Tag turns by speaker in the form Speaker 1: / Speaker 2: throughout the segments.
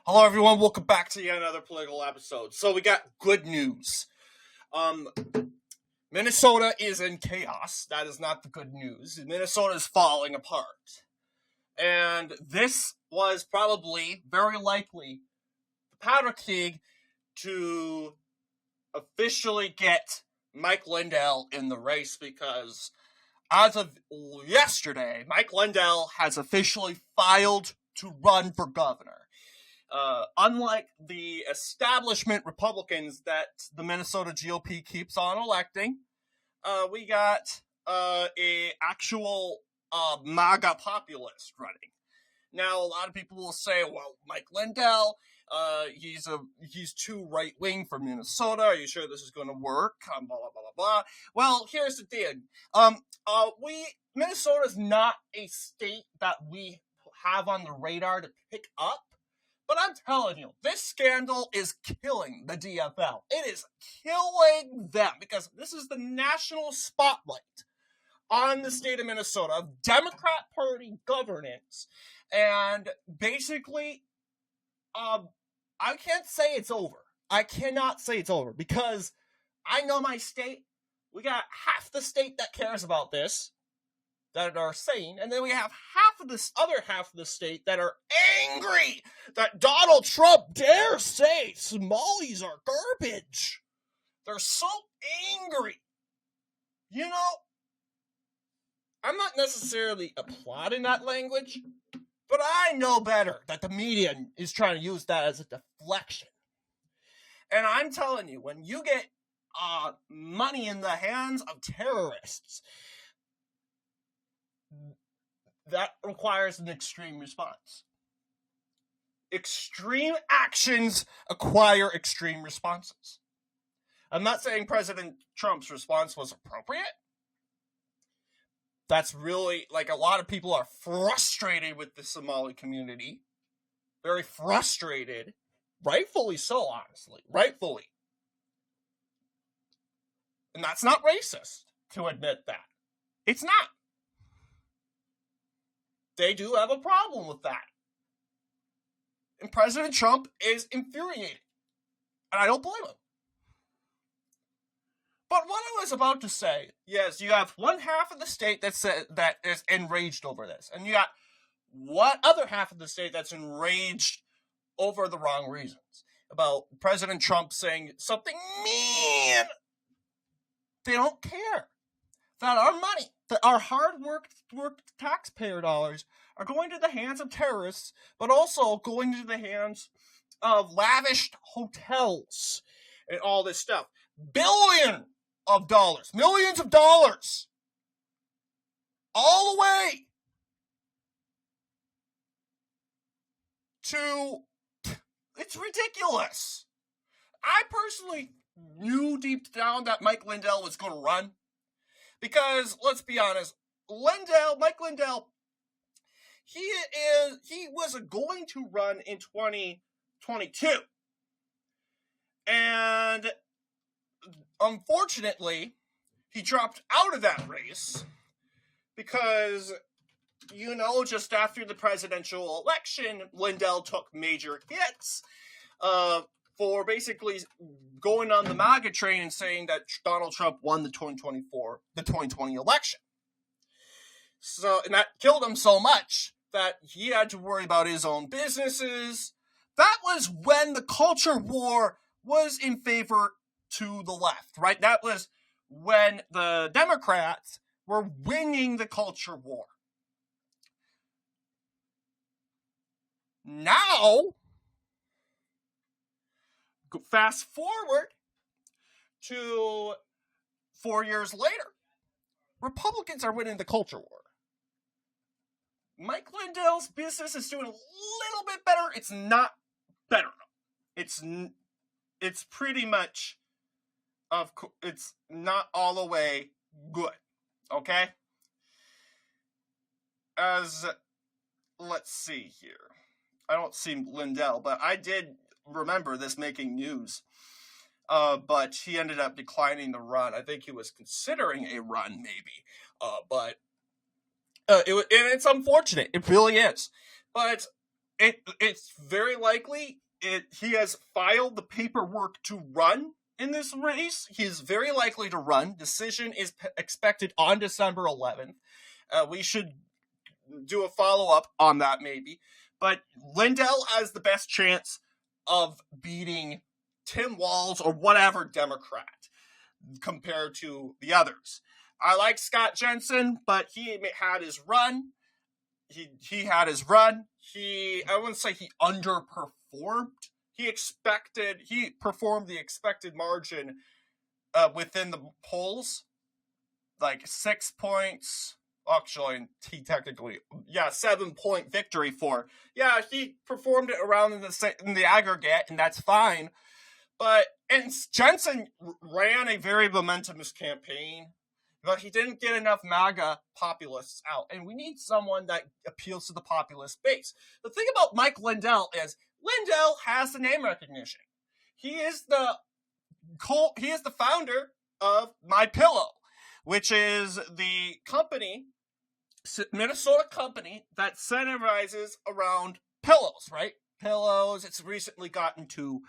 Speaker 1: Hello, everyone. Welcome back to yet another political episode. So we got good news. Minnesota is in chaos. That is not the good news. Minnesota is falling apart. And this was probably, very likely, the powder keg to officially get Mike Lindel in the race, because as of yesterday, Mike Lindel has officially filed to run for governor. Unlike the establishment Republicans that the Minnesota GOP keeps on electing, we got a actual MAGA populist running. Now, a lot of people will say, well, Mike Lindel, he's too right-wing for Minnesota. Are you sure this is going to work? Blah, blah, blah, blah, blah. Well, here's the thing. Minnesota's not a state that we have on the radar to pick up. But I'm telling you, this scandal is killing the DFL. It is killing them, because this is the national spotlight on the state of Minnesota of Democrat Party governance. And basically, I can't say it's over. I cannot say it's over, because I know my state. We got half the state that cares about this, that are sane, and then we have other half of the state that are angry that Donald Trump dare say Somalis are garbage. They're so angry. You know, I'm not necessarily applauding that language, but I know better that the media is trying to use that as a deflection. And I'm telling you, when you get money in the hands of terrorists, that requires an extreme response. Extreme actions acquire extreme responses. I'm not saying President Trump's response was appropriate. That's really, like, a lot of people are frustrated with the Somali community. Very frustrated. Rightfully so, honestly. Rightfully. And that's not racist to admit that. It's not. They do have a problem with that. And President Trump is infuriated. And I don't blame him. But what I was about to say, yes, you have one half of the state that is enraged over this. And you got what other half of the state that's enraged over the wrong reasons. About President Trump saying something mean. They don't care that our money, that our hard-worked taxpayer dollars are going to the hands of terrorists, but also going to the hands of lavished hotels and all this stuff. Billions of dollars, millions of dollars, all the way to, it's ridiculous. I personally knew deep down that Mike Lindel was going to run. Because, let's be honest, Mike Lindel, he was going to run in 2022. And unfortunately, he dropped out of that race because, just after the presidential election, Lindel took major hits for basically going on the MAGA train and saying that Donald Trump won the 2020 election. So, and that killed him so much that he had to worry about his own businesses. That was when the culture war was in favor to the left, right? That was when the Democrats were winning the culture war. Now, fast forward to 4 years later, Republicans are winning the culture war. Mike Lindel's business is doing a little bit better. It's not better. It's pretty much, it's not all the way good. Okay? Let's see here. I don't see Lindel, but I did remember this making news. But he ended up declining the run. I think he was considering a run, maybe. But and it's unfortunate. It really is. But It's very likely he has filed the paperwork to run in this race. He's very likely to run. Decision is expected on December 11th. We should do a follow-up on that maybe. But Lindel has the best chance of beating Tim Walz or whatever Democrat compared to the others. I like Scott Jensen, but he had his run. He had his run. I wouldn't say he underperformed. He performed the expected margin within the polls, like 6 points. Actually, he technically, 7-point victory for. Yeah, he performed it around in the aggregate, and that's fine. And Jensen ran a very momentous campaign, but he didn't get enough MAGA populists out, and we need someone that appeals to the populist base. The thing about Mike Lindel is Lindel has the name recognition. He is the founder of MyPillow, which is the company, Minnesota company that centralizes around pillows, right? Pillows. It's recently gotten to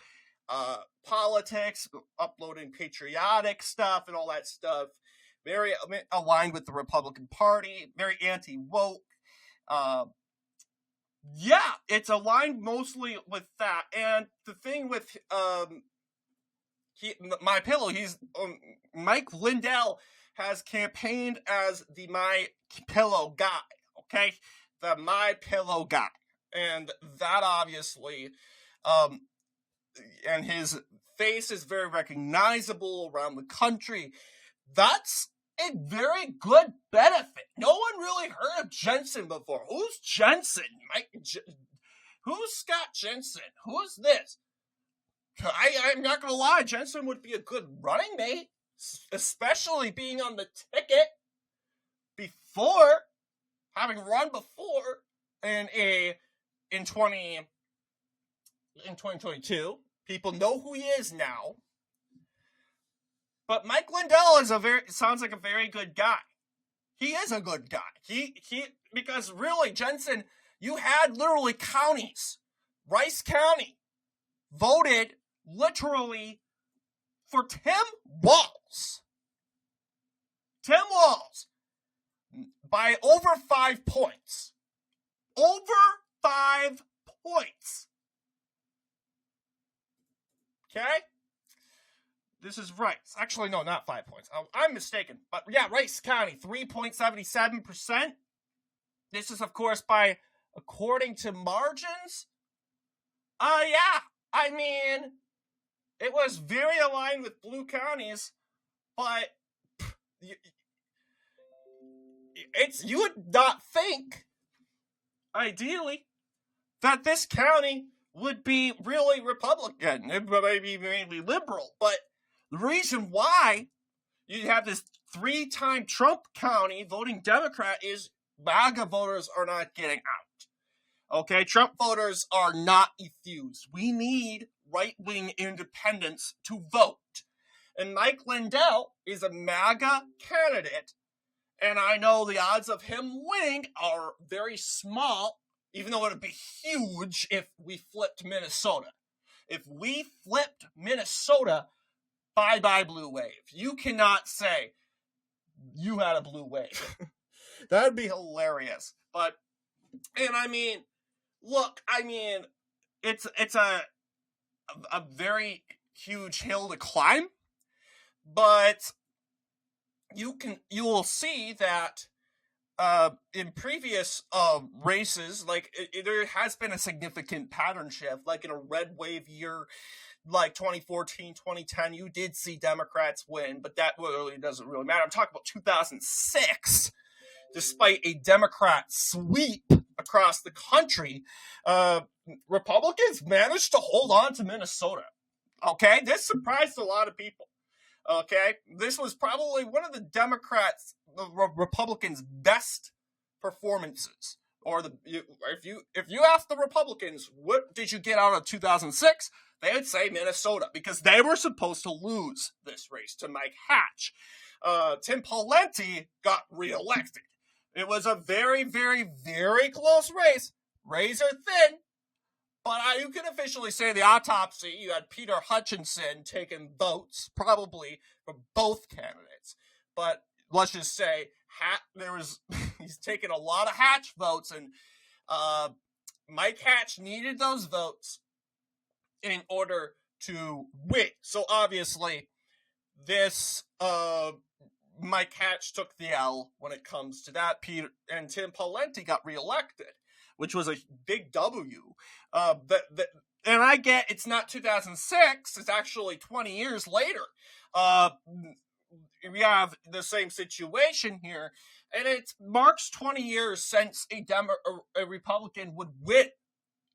Speaker 1: politics, uploading patriotic stuff and all that stuff. Very aligned with the Republican Party, very anti-woke. It's aligned mostly with that. And the thing with MyPillow, Mike Lindel has campaigned as the MyPillow guy, okay? The MyPillow guy. And that obviously, and his face is very recognizable around the country. That's a very good benefit. No one really heard of Jensen before. Who's Jensen? Who's Scott Jensen? Who's this? I'm not going to lie, Jensen would be a good running mate, especially being on the ticket before, having run before in 2022. People know who he is now. But Mike Lindel sounds like a very good guy. He is a good guy. Because really, Jensen, you had literally counties. Rice County voted literally for Tim Walz. Tim Walz by over 5 points. Over 5 points. Okay? This is Rice. Actually, no, not 5 points. I'm mistaken. But yeah, Rice County, 3.77%. This is, of course, according to margins. I mean, it was very aligned with blue counties, but you would not think, ideally, that this county would be really Republican. It may be mainly liberal, but the reason why you have this 3-time Trump county voting Democrat is MAGA voters are not getting out. Okay, Trump voters are not enthused. We need right-wing independents to vote. And Mike Lindel is a MAGA candidate, and I know the odds of him winning are very small, even though it would be huge if we flipped Minnesota. If we flipped Minnesota, bye-bye blue wave. You cannot say you had a blue wave. That would be hilarious. It's a very huge hill to climb, but you will see that in previous races, there has been a significant pattern shift, like in a red wave year, like 2014, 2010, you did see Democrats win, but that really doesn't really matter. I'm talking about 2006. Despite a Democrat sweep across the country, Republicans managed to hold on to Minnesota. Okay? This surprised a lot of people. Okay? This was probably one of the Republicans' best performances. Or if you ask the Republicans, what did you get out of 2006? They would say Minnesota, because they were supposed to lose this race to Mike Hatch. Tim Pawlenty got reelected. It was a very, very, very close race. Razor thin, But you can officially say the autopsy, you had Peter Hutchinson taking votes, probably from both candidates. But let's just say he's taken a lot of Hatch votes, and Mike Hatch needed those votes in order to win. So obviously, this Mike Hatch took the L when it comes to that. Peter and Tim Pawlenty got reelected, which was a big W. And I get it's not 2006; it's actually 20 years later. We have the same situation here, and it marks 20 years since a Republican would win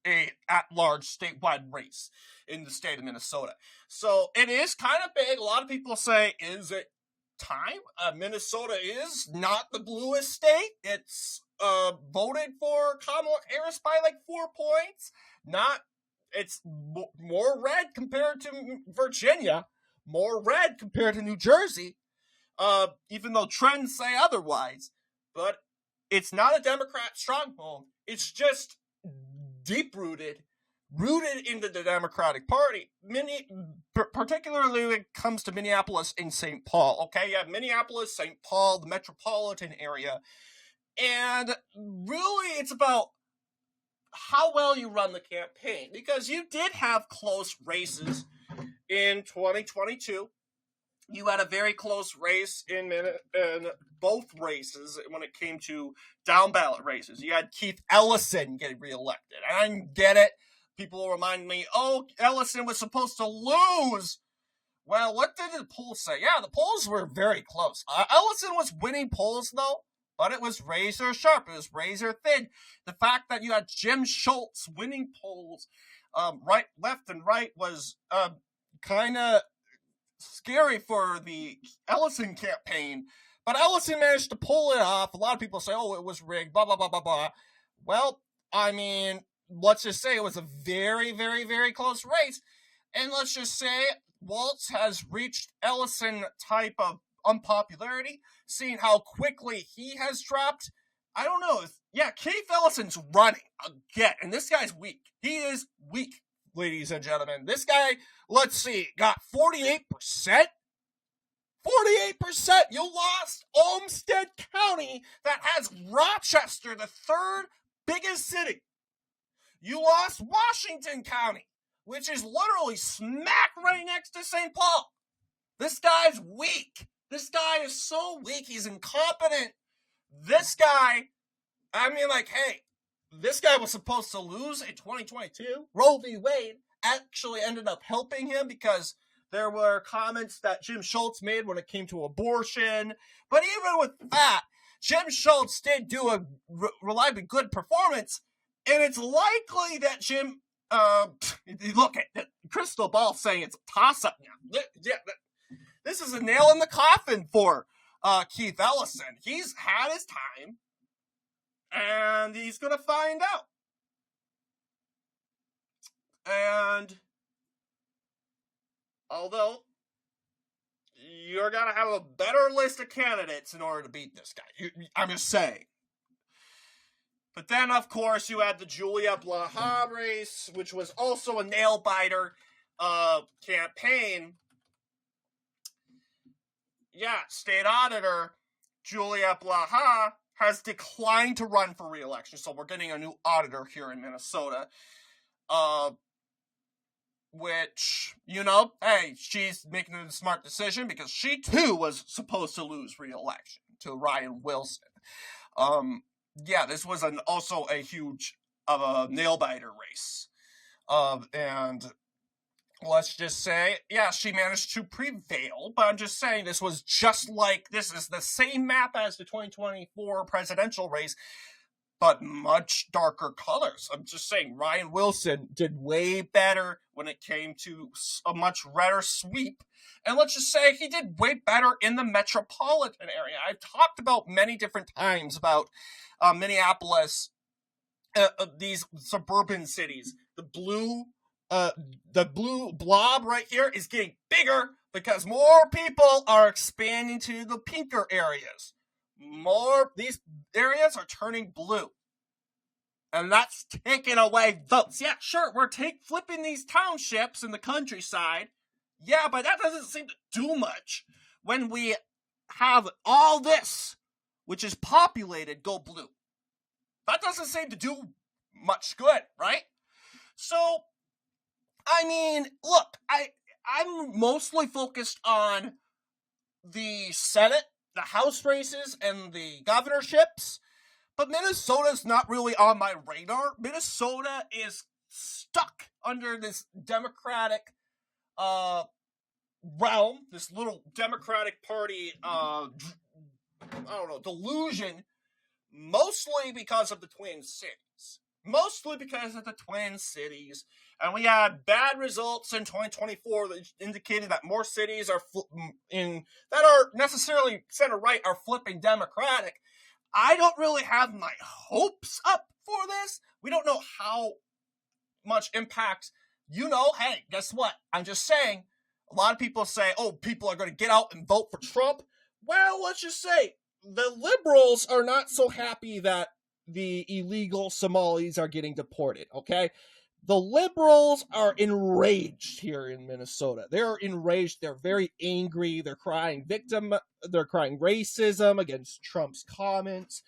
Speaker 1: a at-large statewide race in the state of Minnesota. So it is kind of big. A lot of people say, is it time? Minnesota is not the bluest state. It's voted for Kamala Harris by like 4 points. It's more red compared to Virginia, more red compared to New Jersey, even though trends say otherwise. But it's not a Democrat stronghold. It's just deep-rooted in the Democratic Party, particularly when it comes to Minneapolis and St. Paul. Okay, you have Minneapolis, St. Paul, the metropolitan area, and really it's about how well you run the campaign, because you did have close races in 2022. You had a very close race in both races when it came to down-ballot races. You had Keith Ellison getting reelected. And I get it. People will remind me, Ellison was supposed to lose. Well, what did the polls say? Yeah, the polls were very close. Ellison was winning polls, though, but it was razor sharp. It was razor thin. The fact that you had Jim Schultz winning polls left and right was kind of scary for the Ellison campaign, but Ellison managed to pull it off. A lot of people say, it was rigged, blah, blah, blah, blah, blah. Well, I mean, let's just say it was a very, very, very close race, and let's just say Waltz has reached Ellison type of unpopularity, seeing how quickly he has dropped. I don't know. Keith Ellison's running again, and this guy's weak. He is weak, ladies and gentlemen. This guy, let's see, got 48%. 48%! You lost Olmsted County that has Rochester, the third biggest city. You lost Washington County, which is literally smack right next to St. Paul. This guy's weak. This guy is so weak. He's incompetent. This guy, this guy was supposed to lose in 2022. Roe v. Wade actually ended up helping him because there were comments that Jim Schultz made when it came to abortion. But even with that, Jim Schultz did do a reliably good performance. And it's likely that Jim, look at the crystal ball saying it's a toss-up now. This is a nail in the coffin for Keith Ellison. He's had his time, and he's going to find out. And although you're going to have a better list of candidates in order to beat this guy, I'm just saying. But then, of course, you had the Julia Blaha race, which was also a nail-biter campaign. Yeah, state auditor Julia Blaha has declined to run for re-election, so we're getting a new auditor here in Minnesota. Which, she's making a smart decision because she, too, was supposed to lose re-election to Ryan Wilson. This was also a huge nail-biter race. And let's just say, she managed to prevail, but I'm just saying this is the same map as the 2024 presidential race, but much darker colors. I'm just saying Ryan Wilson did way better when it came to a much redder sweep. And let's just say he did way better in the metropolitan area. I've talked about many different times about Minneapolis, these suburban cities. The blue blob right here is getting bigger because more people are expanding to the pinker areas. These areas are turning blue. And that's taking away votes. Yeah, sure, we're flipping these townships in the countryside. Yeah, but that doesn't seem to do much when we have all this, which is populated, go blue. That doesn't seem to do much good, right? So, I mean, look, I'm mostly focused on the Senate, the House races, and the governorships. But Minnesota's not really on my radar. Minnesota is stuck under this Democratic realm, this little Democratic Party, delusion, mostly because of the Twin Cities. And we had bad results in 2024 that indicated that more cities that are necessarily center-right are flipping Democratic. I don't really have my hopes up for this. We don't know how much impact, hey, guess what? I'm just saying, a lot of people say, people are going to get out and vote for Trump. Well, let's just say, the liberals are not so happy that the illegal Somalis are getting deported, okay? The liberals are enraged here in Minnesota. They're enraged. They're very angry. They're crying racism against Trump's comments.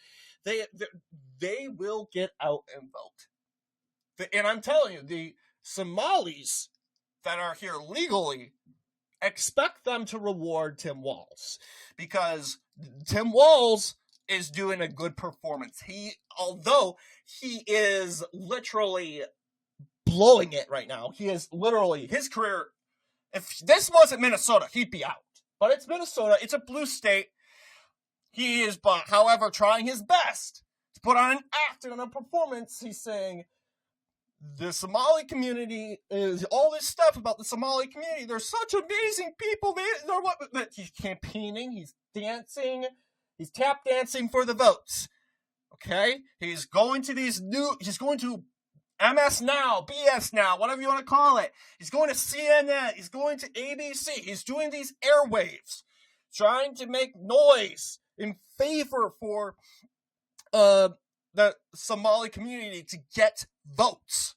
Speaker 1: They will get out and vote. And I'm telling you, the Somalis that are here legally, expect them to reward Tim Walz, because Tim Walz is doing a good performance. Although he is literally blowing it right now. He is literally, his career, if this wasn't Minnesota, he'd be out. But it's Minnesota. It's a blue state. He is, however, trying his best to put on an act and a performance. He's saying, the Somali community is all this stuff about the Somali community. They're such amazing people. He's campaigning. He's dancing. He's tap dancing for the votes. Okay? He's going to MS Now, BS Now, whatever you want to call it. He's going to CNN. He's going to ABC. He's doing these airwaves, trying to make noise in favor for the Somali community to get votes,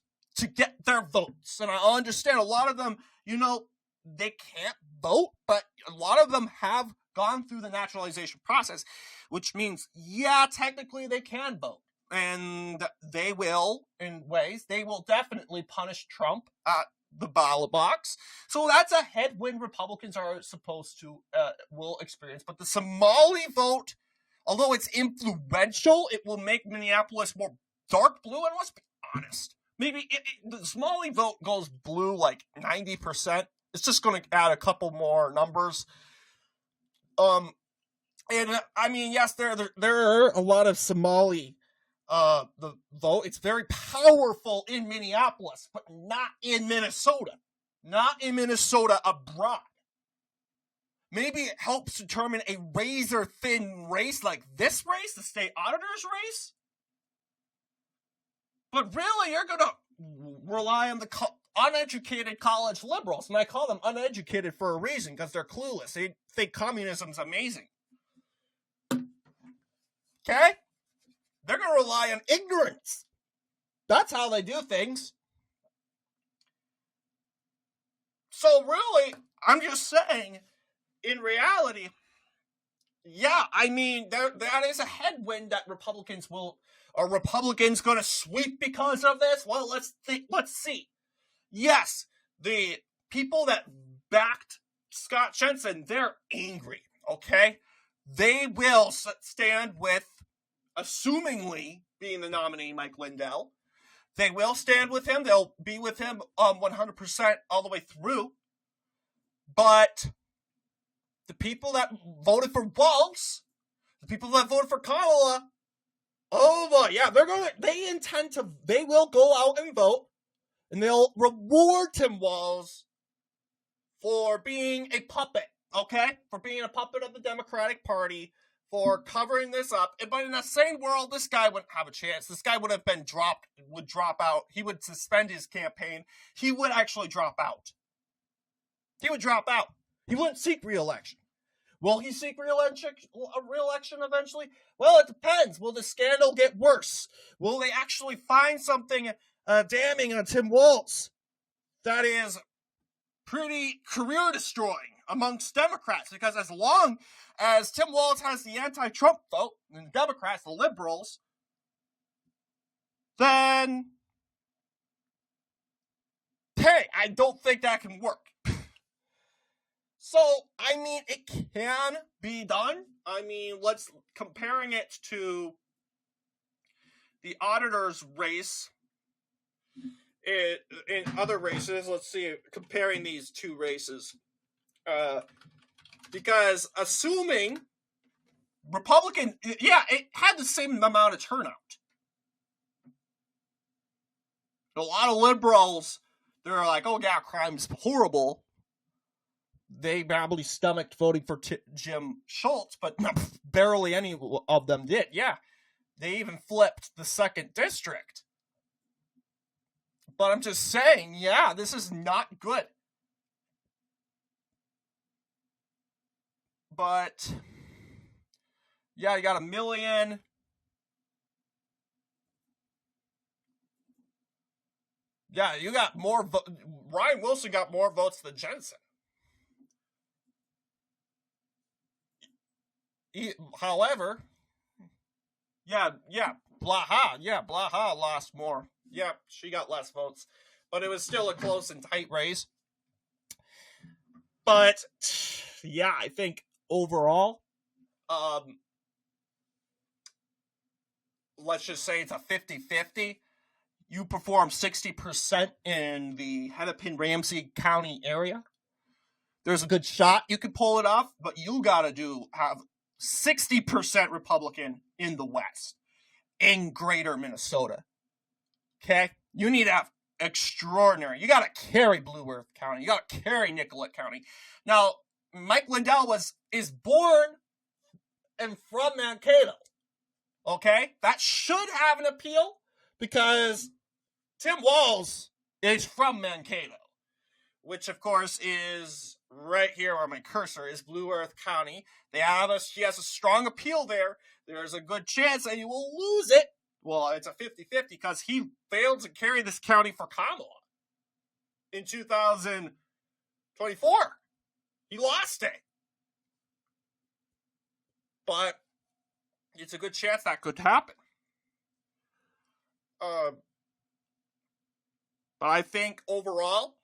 Speaker 1: their votes. And I understand a lot of them, they can't vote, but a lot of them have gone through the naturalization process, which means, yeah, technically they can vote. And they will definitely punish Trump at the ballot box. So that's a headwind Republicans are supposed to, will experience. But the Somali vote, although it's influential, it will make Minneapolis more dark blue. And let's be honest, maybe the Somali vote goes blue like 90%. It's just going to add a couple more numbers. And I mean, yes, there are a lot of Somali the vote. It's very powerful in Minneapolis, but not in Minnesota. Not in Minnesota abroad. Maybe it helps determine a razor-thin race like this race, the state auditor's race. But really, you're going to rely on the uneducated college liberals. And I call them uneducated for a reason, because they're clueless. They think communism's amazing. Okay? They're going to rely on ignorance. That's how they do things. So really, I'm just saying, in reality, yeah, I mean, that is a headwind that Republicans will... Are Republicans going to sweep because of this? Well, let's see. Yes, the people that backed Scott Jensen, they're angry, okay? They will stand with, assumingly being the nominee, Mike Lindel. They will stand with him. They'll be with him 100% all the way through. But the people that voted for Walz, the people that voted for Kamala, oh boy, yeah, they will go out and vote, and they'll reward Tim Walz for being a puppet, okay? For being a puppet of the Democratic Party, for covering this up. But in the same world, this guy wouldn't have a chance. This guy would drop out. He would suspend his campaign. He would actually drop out. He would drop out. He wouldn't seek re-election. Will he seek re-election eventually? Well, it depends. Will the scandal get worse? Will they actually find something damning on Tim Walz that is pretty career-destroying amongst Democrats? Because as long as Tim Walz has the anti-Trump vote, and Democrats, the liberals, then, hey, I don't think that can work. So, I mean, it can be done. I mean, let's comparing it to the auditor's race in other races. Let's see, comparing these two races. Because assuming Republican, yeah, it had the same amount of turnout. A lot of liberals, they're like, oh yeah, crime's horrible. They probably stomached voting for Jim Schultz, but barely any of them did. Yeah, they even flipped the 2nd district. But I'm just saying, yeah, this is not good. But, yeah, you got 1 million. Yeah, you got more Ryan Wilson got more votes than Jensen. However, Blaha lost more. Yeah, she got less votes. But it was still a close and tight race. But, yeah, I think overall, let's just say it's a 50-50. You perform 60% in the Hennepin-Ramsey County area. There's a good shot you could pull it off, but you gotta have 60% Republican in the West, in greater Minnesota. Okay? You need to have extraordinary. You gotta carry Blue Earth County. You gotta carry Nicollet County. Now, Mike Lindel is born and from Mankato. Okay? That should have an appeal because Tim Walz is from Mankato, which of course is right here where my cursor is, Blue Earth County. She has a strong appeal there. There's a good chance that you will lose it. Well, it's a 50-50 because he failed to carry this county for Kamala in 2024. He lost it. But it's a good chance that could happen. But I think overall,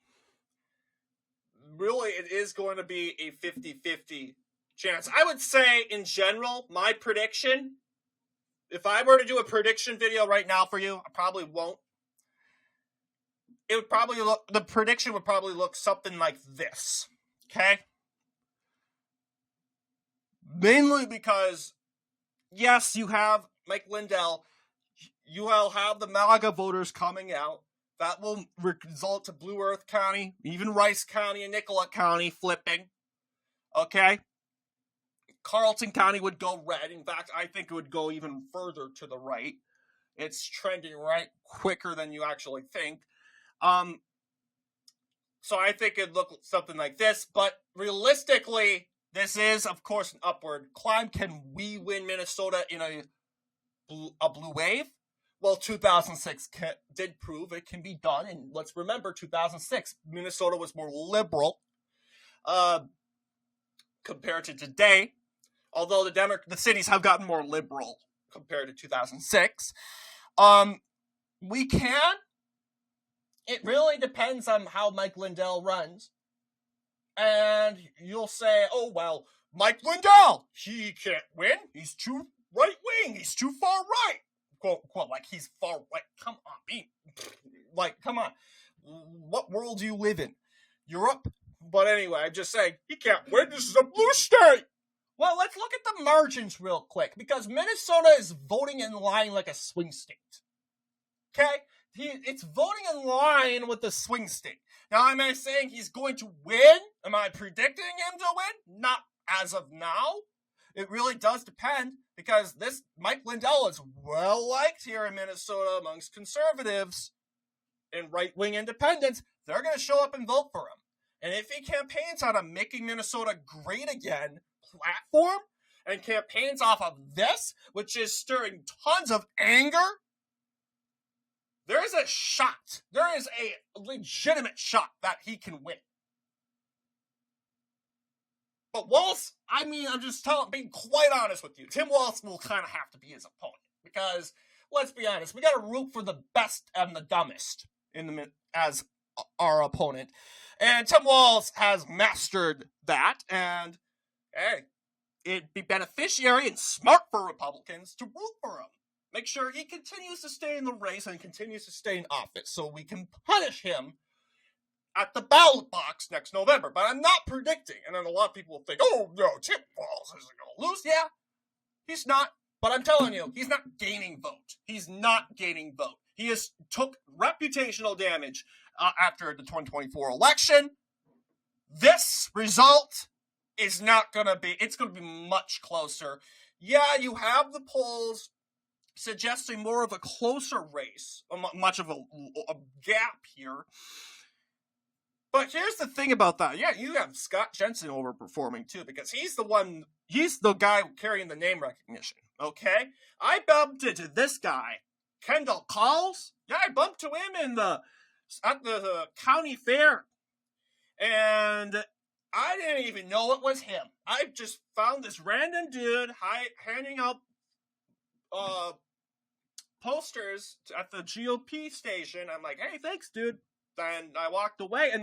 Speaker 1: really it is going to be a 50-50 chance. I would say, in general, my prediction, if I were to do a prediction video right now for you, I probably won't. The prediction would probably look something like this. Okay? Mainly because, yes, you have Mike Lindel. You will have the MAGA voters coming out. That will result to Blue Earth County, even Rice County and Nicollet County flipping. Okay? Carleton County would go red. In fact, I think it would go even further to the right. It's trending right quicker than you actually think. So I think it'd look something like this. But realistically, this is, of course, an upward climb. Can we win Minnesota in a blue wave? Well, 2006 did prove it can be done. And let's remember, 2006, Minnesota was more liberal compared to today. Although the cities have gotten more liberal compared to 2006. We can. It really depends on how Mike Lindel runs. And you'll say, oh, well, Mike Lindel, he can't win. He's too right-wing. He's too far right. Quote, unquote, like he's far right. Come on, come on. What world do you live in? Europe? But anyway, I'm just saying, he can't win. This is a blue state. Well, let's look at the margins real quick, because Minnesota is voting in line like a swing state. Okay? It's voting in line with the swing state. Now, am I saying he's going to win? Am I predicting him to win? Not as of now. It really does depend, because this Mike Lindel is well liked here in Minnesota amongst conservatives and right-wing independents. They're going to show up and vote for him. And if he campaigns on a Making Minnesota Great Again platform and campaigns off of this, which is stirring tons of anger, there is a shot. There is a legitimate shot that he can win. But Walz, I mean, I'm just being quite honest with you. Tim Walz will kind of have to be his opponent. Because, let's be honest, we got to root for the best and the dumbest as our opponent. And Tim Walz has mastered that. And, hey, it'd be beneficiary and smart for Republicans to root for him. Make sure he continues to stay in the race and continues to stay in office so we can punish him at the ballot box next November. But I'm not predicting. And then a lot of people will think, oh, no, Tim Walz isn't going to lose. Yeah, he's not. But I'm telling you, he's not gaining vote. He's not gaining vote. He has took reputational damage after the 2024 election. This result is not going to be, it's going to be much closer. Yeah, you have the polls suggesting more of a closer race, much of a gap here. But here's the thing about that. Yeah, you have Scott Jensen overperforming too, because he's the guy carrying the name recognition, okay? I bumped into this guy, Kendall Calls. Yeah, I bumped to him at the county fair. And I didn't even know it was him. I just found this random dude handing out posters at the GOP station. I'm like, hey, thanks, dude. Then I walked away, and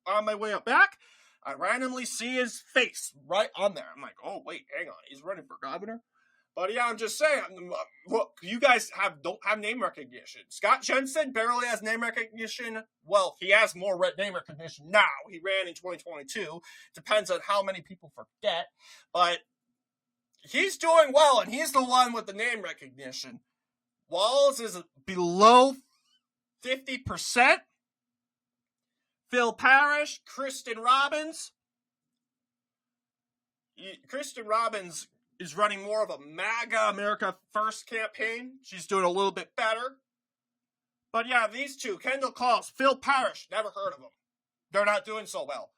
Speaker 1: on my way up back, I randomly see his face right on there. I'm like, oh, wait, hang on. He's running for governor? But yeah, I'm just saying, look, you guys don't have name recognition. Scott Jensen barely has name recognition. Well, he has more name recognition now. He ran in 2022. Depends on how many people forget. But he's doing well, and he's the one with the name recognition. Walz is below 50%. Phil Parrish, Kristen Robbins. Kristen Robbins is running more of a MAGA America First campaign. She's doing a little bit better. But yeah, these two, Kendall Calls, Phil Parrish, never heard of them. They're not doing so well.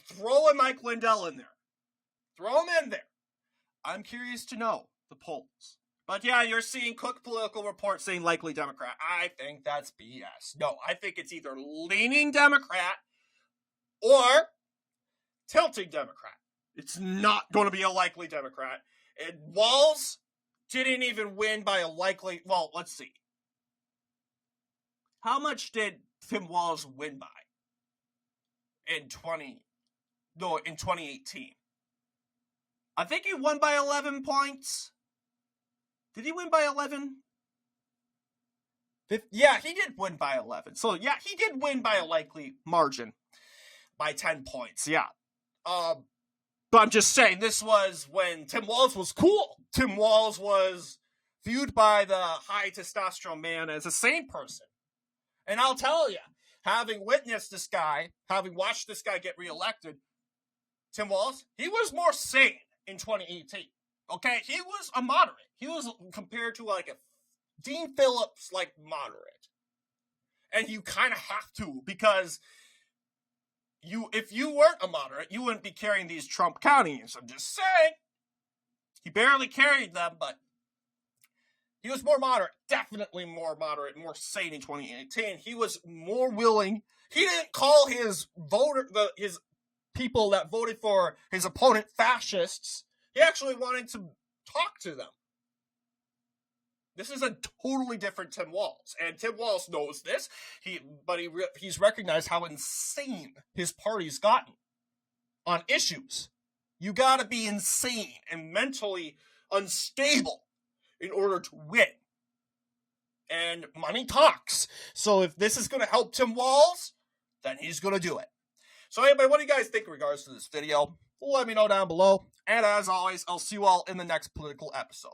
Speaker 1: Throw in Mike Lindel in there. Throw him in there. I'm curious to know the polls. But yeah, you're seeing Cook Political Report saying likely Democrat. I think that's BS. No, I think it's either leaning Democrat or tilting Democrat. It's not going to be a likely Democrat. And Walz didn't even win by a likely... Well, let's see. How much did Tim Walz win by in 2018? I think he won by 11 points. Did he win by 11? Yeah, he did win by 11. So, yeah, he did win by a likely margin. By 10 points, yeah. But I'm just saying, this was when Tim Walz was cool. Tim Walz was viewed by the high testosterone man as a sane person. And I'll tell you, having witnessed this guy, having watched this guy get reelected, Tim Walz, he was more sane in 2018. Okay, he was a moderate. He was compared to like a Dean Phillips, like moderate. And you kind of have to, because if you weren't a moderate, you wouldn't be carrying these Trump counties. I'm just saying. He barely carried them, but he was more moderate. Definitely more moderate, more sane in 2018. He was more willing. He didn't call his his people that voted for his opponent fascists. He actually wanted to talk to them. This is a totally different Tim Walz, and Tim Walz knows this. He's recognized how insane his party's gotten on issues. You gotta be insane and mentally unstable in order to win. And money talks. So if this is gonna help Tim Walz, then he's gonna do it. So anyway, what do you guys think in regards to this video? Let me know down below. And as always, I'll see you all in the next political episode.